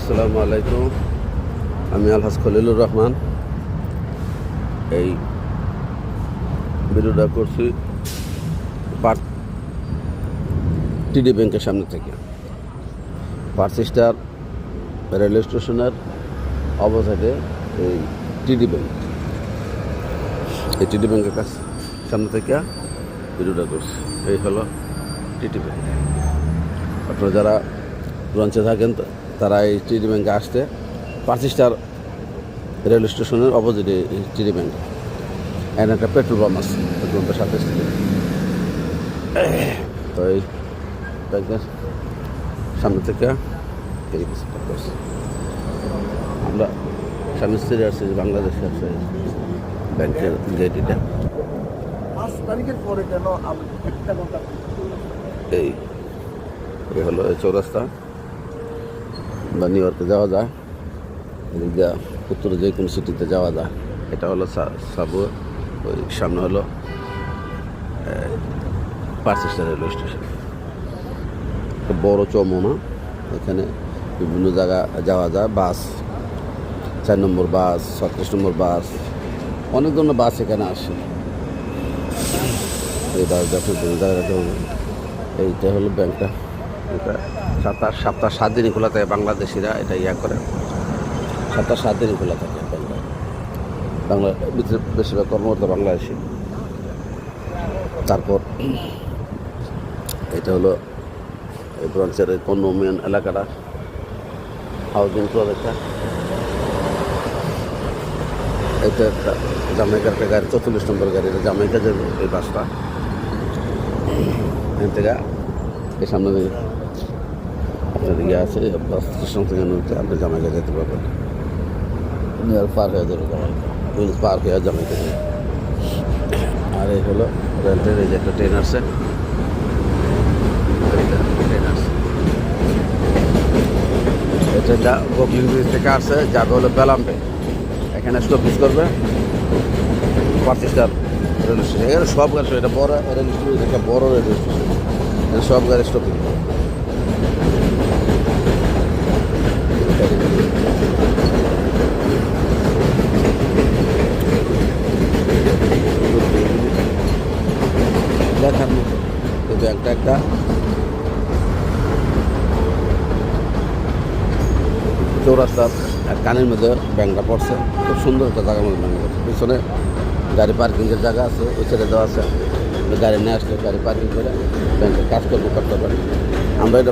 আসসালামু আলাইকুম। আমি আলহাজ খলিলুর রহমান। এই ভিডিওটা করছি টিডি ব্যাংকের সামনে থেকে। পার্ক স্টার রেলওয়ে স্টেশনের অপোজিটে এই টিডি ব্যাংক। এই টিডি ব্যাংকের কাছে সামনে থেকে ভিডিওটা করছি। এই হলো টিডি ব্যাংক। আপনারা যারা ব্রাঞ্চে থাকেন তারা এই টিডি ব্যাংকে আসতে পার্ক স্টার রেলওয়ে স্টেশনের অপোজিটে এই টিডি ব্যাংক। এখানে একটা পেট্রোল পাম্প আছে, পেট্রোল পাম্পের সাথে। তো এই ব্যাংকের সামনে থেকে করছি। আমরা স্বামী স্ত্রী আসছি বাংলাদেশে আছে ব্যাংকের গেট এটা। 5 তারিখের পরে কেন একটা কথা এই হলো এই চৌরাস্তা বা নিউ ইয়র্কে যাওয়া যায়, এদিকে উত্তরে যে কোনো সিটিতে যাওয়া যায়। এটা হলো সাবওয়ে, ওই সামনে হলো পার্ক স্টার রেলওয়ে স্টেশন। বড় চমুনা, এখানে বিভিন্ন জায়গা যাওয়া যায়। বাস 4 নম্বর বাস, 36 নম্বর বাস, অনেক ধরনের বাস এখানে আসে। এই বাস যখন বিভিন্ন জায়গায় যাবে। এইটা হলো ব্যাংকটা। এটা সপ্তাহ 7 দিনই খোলা থাকে। বাংলাদেশিরা এটা করে, সপ্তাহ 7 দিনই খোলা থাকে ব্যাংকটা। বাংলা বেশিরভাগ কর্মরত বাংলাদেশি। তারপর এটা হলো এই ব্রাঞ্চের কন্ডোমিনিয়াম এলাকাটা, হাউজিং প্রজেক্টটা। এটা একটা জামাইকার একটা গাড়ি, 44 নম্বর গাড়ি, এটা জামাইকা যাবে এই বাসটা। এখান থেকে এই সামনে আপনার ইয়ে আছে, বাস স্টেশন থেকে নদীতে আপনি জামাইকা যেতে পারবেন। পার হয়ে যাবে জামাইকা, পার হয়ে জামাইকা যাবে। আর এই হলো রেল ট্রেন, এই যে একটা ট্রেন আসছে, ট্রেন আসছে। এই ট্রেনটা বকলিং ব্রিজ থেকে আসছে, যাবে হলো বেলাম্বে। এখানে স্টপেজ করবে পার্ক স্টার রেলওয়ে স্টেশন। এখানে সব গাড়ি, এটা বড় রেলওয়ে স্টেশন, একটা বড় রেলওয়ে স্টেশন, এখানে সব গাড়ি স্টপেজ করবে। দেখার মতো এই ব্যাংকটা একটা চৌরাস্তার কানের মধ্যে ব্যাংকটা পড়ছে। খুব সুন্দর একটা জায়গার মধ্যে ব্যাংক পড়ছে। পিছনে গাড়ি পার্কিংয়ের জায়গা আছে, ওই সাইডে দেওয়া আছে। গাড়ি নিয়ে আসলে গাড়ি পার্কিং করে ব্যাংকের কাজকর্ম করতে পারে। আমরা এটা